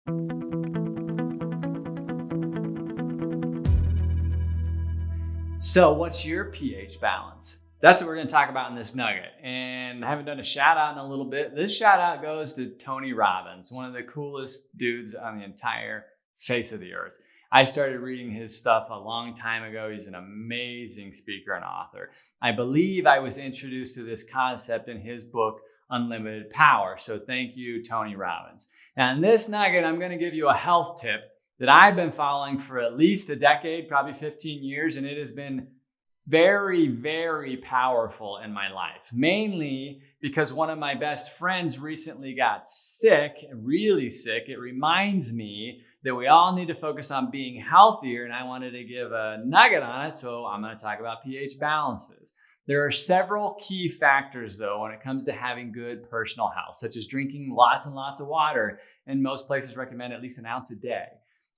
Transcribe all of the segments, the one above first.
So, what's your pH balance? That's what we're going to talk about in this nugget. And I haven't done a shout out in a little bit. This shout out goes to Tony Robbins, one of the coolest dudes on the entire face of the earth. I started reading his stuff a long time ago. He's an amazing speaker and author. I believe I was introduced to this concept in his book, Unlimited Power. So thank you, Tony Robbins. Now, in this nugget, I'm going to give you a health tip that I've been following for at least a decade, probably 15 years, and it has been very, very powerful in my life, mainly because one of my best friends recently got sick, really sick. It reminds me that we all need to focus on being healthier, and I wanted to give a nugget on it, so I'm going to talk about pH balances. There are several key factors, though, when it comes to having good personal health, such as drinking lots and lots of water, and most places recommend at least an ounce a day.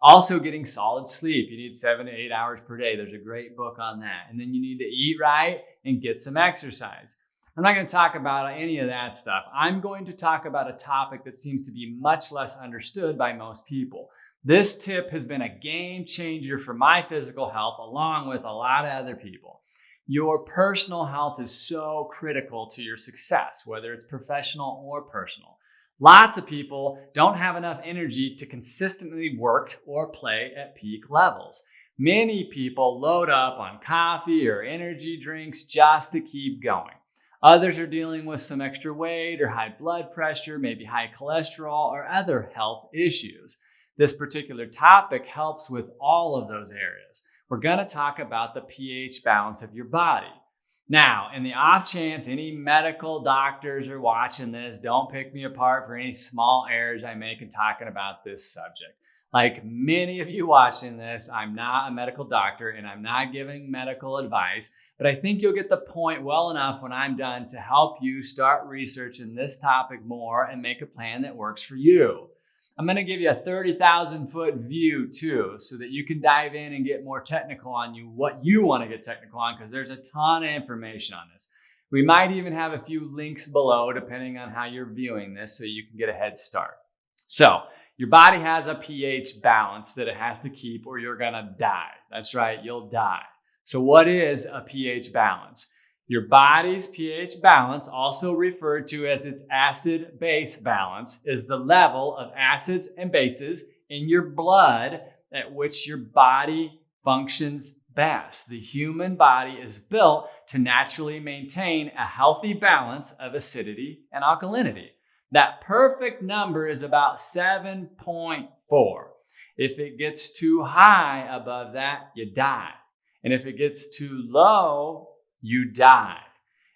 Also, getting solid sleep. You need 7 to 8 hours per day. There's a great book on that. And then you need to eat right and get some exercise. I'm not going to talk about any of that stuff. I'm going to talk about a topic that seems to be much less understood by most people. This tip has been a game changer for my physical health, along with a lot of other people. Your personal health is so critical to your success, whether it's professional or personal. Lots of people don't have enough energy to consistently work or play at peak levels. Many people load up on coffee or energy drinks just to keep going. Others are dealing with some extra weight or high blood pressure, maybe high cholesterol or other health issues. This particular topic helps with all of those areas. We're going to talk about the pH balance of your body. Now, in the off chance any medical doctors are watching this, don't pick me apart for any small errors I make in talking about this subject. Like many of you watching this, I'm not a medical doctor and I'm not giving medical advice, but I think you'll get the point well enough when I'm done to help you start researching this topic more and make a plan that works for you. I'm going to give you a 30,000-foot view too, so that you can dive in and get more technical on what you want to get technical on, because there's a ton of information on this. We might even have a few links below, depending on how you're viewing this, so you can get a head start. So, your body has a pH balance that it has to keep or you're going to die. That's right, you'll die. So what is a pH balance? Your body's pH balance, also referred to as its acid-base balance, is the level of acids and bases in your blood at which your body functions best. The human body is built to naturally maintain a healthy balance of acidity and alkalinity. That perfect number is about 7.4. If it gets too high above that, you die. And if it gets too low, you die.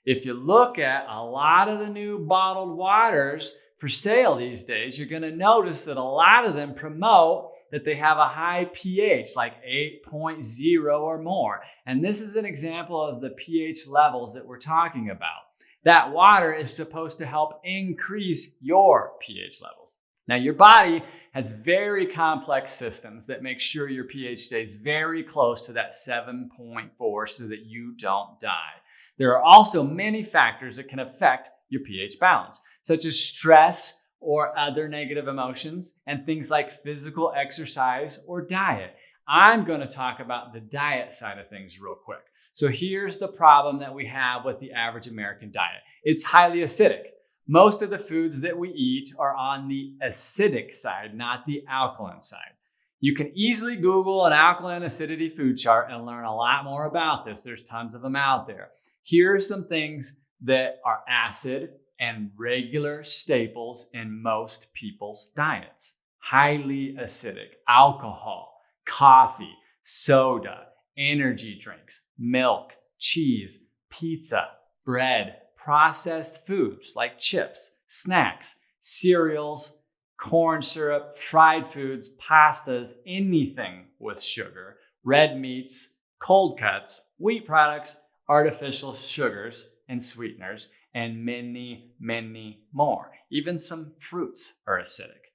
If you look at a lot of the new bottled waters for sale these days, you're going to notice that a lot of them promote that they have a high pH, like 8.0 or more. And this is an example of the pH levels that we're talking about. That water is supposed to help increase your pH levels. Now, your body has very complex systems that make sure your pH stays very close to that 7.4 so that you don't die. There are also many factors that can affect your pH balance, such as stress or other negative emotions, and things like physical exercise or diet. I'm going to talk about the diet side of things real quick. So here's the problem that we have with the average American diet. It's highly acidic. Most of the foods that we eat are on the acidic side, not the alkaline side. You can easily Google an alkaline acidity food chart and learn a lot more about this. There's tons of them out there. Here are some things that are acid and regular staples in most people's diets. Highly acidic: alcohol, coffee, soda, energy drinks, milk, cheese, pizza, bread, processed foods like chips, snacks, cereals, corn syrup, fried foods, pastas, anything with sugar, red meats, cold cuts, wheat products, artificial sugars and sweeteners, and many, many more. Even some fruits are acidic.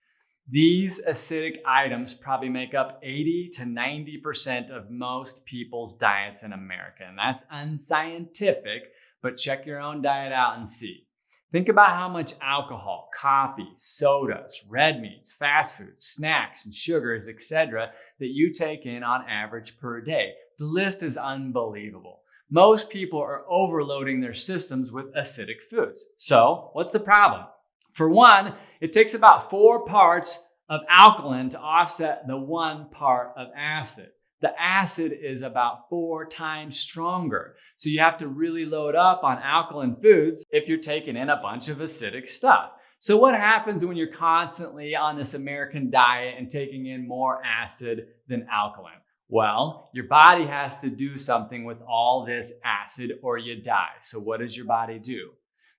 These acidic items probably make up 80 to 90% of most people's diets in America, and that's unscientific, but check your own diet out and see. Think about how much alcohol, coffee, sodas, red meats, fast foods, snacks, and sugars, etc. that you take in on average per day. The list is unbelievable. Most people are overloading their systems with acidic foods. So, what's the problem? For one, it takes about 4 parts of alkaline to offset the 1 part of acid. The acid is about 4 times stronger. So you have to really load up on alkaline foods if you're taking in a bunch of acidic stuff. So what happens when you're constantly on this American diet and taking in more acid than alkaline? Well, your body has to do something with all this acid or you die. So what does your body do?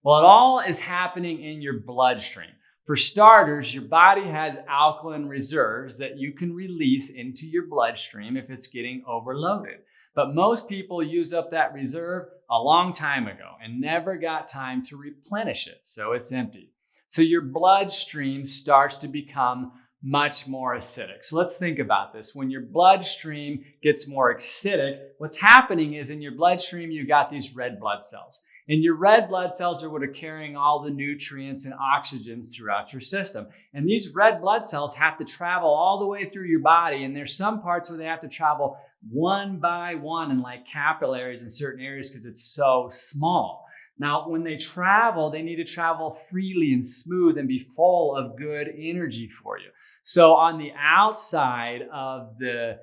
Well, it all is happening in your bloodstream. For starters, your body has alkaline reserves that you can release into your bloodstream if it's getting overloaded. But most people use up that reserve a long time ago and never got time to replenish it, so it's empty. So your bloodstream starts to become much more acidic. So let's think about this. When your bloodstream gets more acidic, what's happening is in your bloodstream, you've got these red blood cells. And your red blood cells are what are carrying all the nutrients and oxygens throughout your system. And these red blood cells have to travel all the way through your body. And there's some parts where they have to travel one by one in like capillaries in certain areas because it's so small. Now, when they travel, they need to travel freely and smooth and be full of good energy for you. So on the outside of the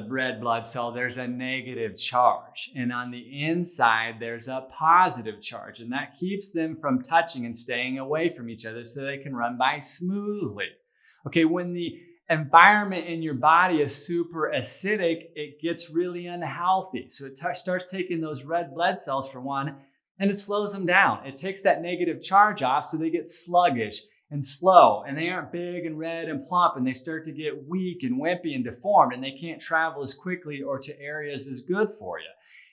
red blood cell, there's a negative charge. And on the inside, there's a positive charge. And that keeps them from touching and staying away from each other so they can run by smoothly. Okay, when the environment in your body is super acidic, it gets really unhealthy. So it starts taking those red blood cells for one, and it slows them down. It takes that negative charge off so they get sluggish and slow, and they aren't big and red and plump, and they start to get weak and wimpy and deformed, and they can't travel as quickly or to areas as good for you.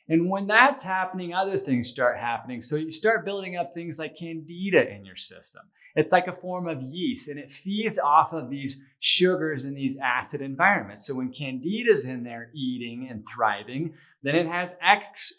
And when that's happening, other things start happening. So you start building up things like candida in your system. It's like a form of yeast, and it feeds off of these sugars in these acid environments. So when candida's in there eating and thriving, then it has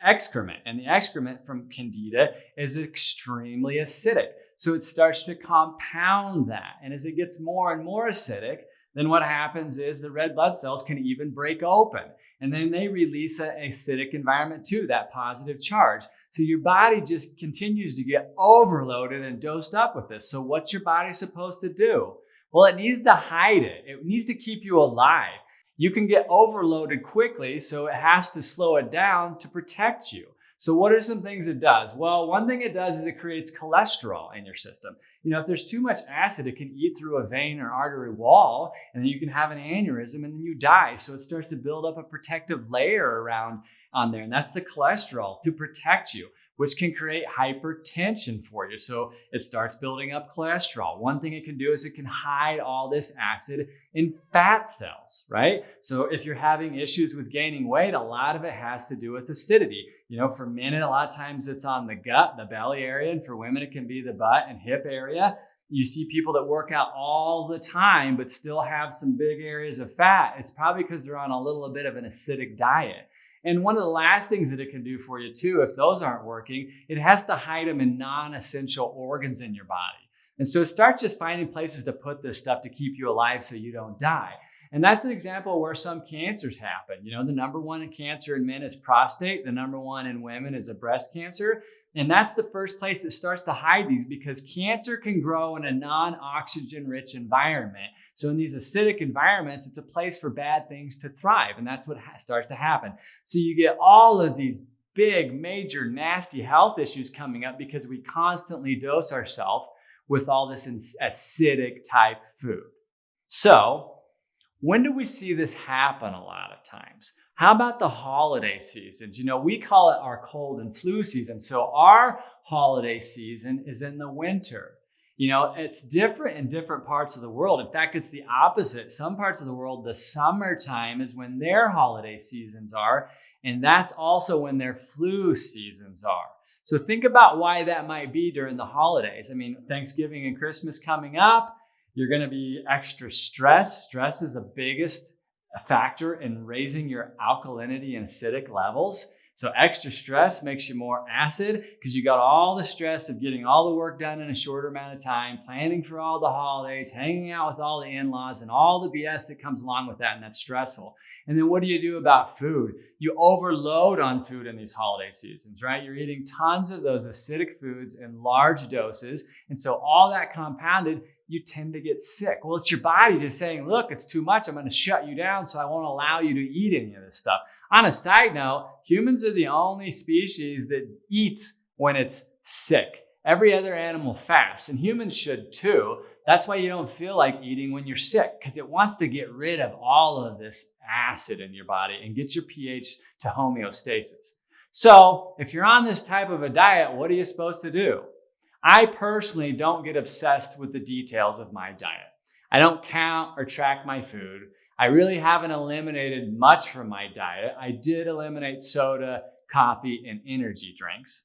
excrement, and the excrement from candida is extremely acidic. So it starts to compound that. And as it gets more and more acidic, then what happens is the red blood cells can even break open. And then they release an acidic environment too, that positive charge. So your body just continues to get overloaded and dosed up with this. So what's your body supposed to do? Well, it needs to hide it. It needs to keep you alive. You can get overloaded quickly, so it has to slow it down to protect you. So what are some things it does? Well, one thing it does is it creates cholesterol in your system. You know, if there's too much acid, it can eat through a vein or artery wall, and then you can have an aneurysm and then you die. So it starts to build up a protective layer around on there, and that's the cholesterol to protect you, which can create hypertension for you. So it starts building up cholesterol. One thing it can do is it can hide all this acid in fat cells, right? So if you're having issues with gaining weight, a lot of it has to do with acidity. You know, for men, a lot of times it's on the gut, the belly area, and for women, it can be the butt and hip area. You see people that work out all the time, but still have some big areas of fat. It's probably because they're on a little bit of an acidic diet. And one of the last things that it can do for you too, if those aren't working, it has to hide them in non-essential organs in your body. And so start just finding places to put this stuff to keep you alive so you don't die. And that's an example where some cancers happen. You know, the number one in cancer in men is prostate. The number one in women is a breast cancer. And that's the first place that starts to hide these, because cancer can grow in a non-oxygen rich environment. So in these acidic environments, it's a place for bad things to thrive. And that's what starts to happen. So you get all of these big, major, nasty health issues coming up because we constantly dose ourselves with all this acidic type food. So when do we see this happen a lot of times? How about the holiday seasons? You know, we call it our cold and flu season. So our holiday season is in the winter. You know, it's different in different parts of the world. In fact, it's the opposite. Some parts of the world, the summertime is when their holiday seasons are, and that's also when their flu seasons are. So think about why that might be during the holidays. I mean, Thanksgiving and Christmas coming up, you're going to be extra stressed. Stress is the biggest factor in raising your alkalinity and acidic levels. So extra stress makes you more acid because you got all the stress of getting all the work done in a shorter amount of time, planning for all the holidays, hanging out with all the in-laws and all the BS that comes along with that, and that's stressful. And then what do you do about food? You overload on food in these holiday seasons, right? You're eating tons of those acidic foods in large doses. And so all that compounded, you tend to get sick. Well, it's your body just saying, look, it's too much. I'm going to shut you down, so I won't allow you to eat any of this stuff. On a side note, humans are the only species that eats when it's sick. Every other animal fasts, and humans should too. That's why you don't feel like eating when you're sick, because it wants to get rid of all of this acid in your body and get your pH to homeostasis. So if you're on this type of a diet, what are you supposed to do? I personally don't get obsessed with the details of my diet. I don't count or track my food. I really haven't eliminated much from my diet. I did eliminate soda, coffee, and energy drinks.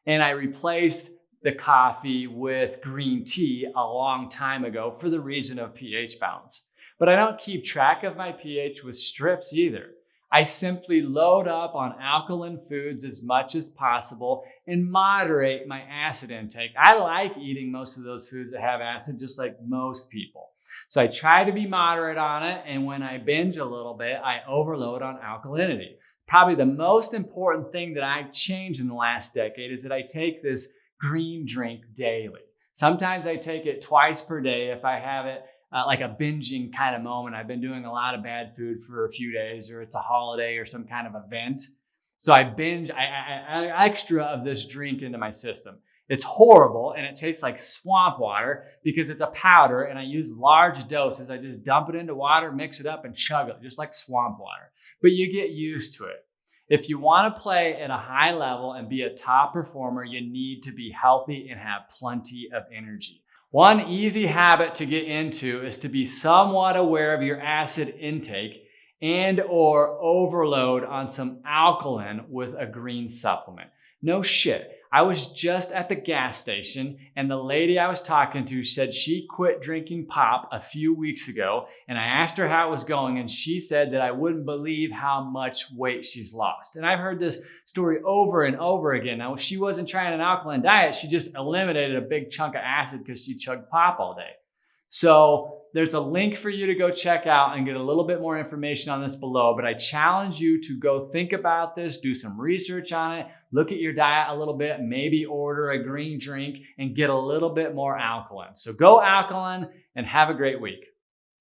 And I replaced the coffee with green tea a long time ago for the reason of pH balance. But I don't keep track of my pH with strips either. I simply load up on alkaline foods as much as possible and moderate my acid intake. I like eating most of those foods that have acid just like most people. So I try to be moderate on it, and when I binge a little bit, I overload on alkalinity. Probably the most important thing that I've changed in the last decade is that I take this green drink daily. Sometimes I take it twice per day if I have it like a binging kind of moment. I've been doing a lot of bad food for a few days, or it's a holiday or some kind of event. So I binge, I add extra of this drink into my system. It's horrible, and it tastes like swamp water because it's a powder, and I use large doses. I just dump it into water, mix it up, and chug it, just like swamp water. But you get used to it. If you want to play at a high level and be a top performer, you need to be healthy and have plenty of energy. One easy habit to get into is to be somewhat aware of your acid intake and or overload on some alkaline with a green supplement. No shit. I was just at the gas station, and the lady I was talking to said she quit drinking pop a few weeks ago, and I asked her how it was going, and she said that I wouldn't believe how much weight she's lost. And I've heard this story over and over again. Now, she wasn't trying an alkaline diet. She just eliminated a big chunk of acid because she chugged pop all day. So there's a link for you to go check out and get a little bit more information on this below, but I challenge you to go think about this, do some research on it, look at your diet a little bit, maybe order a green drink and get a little bit more alkaline. So go alkaline and have a great week.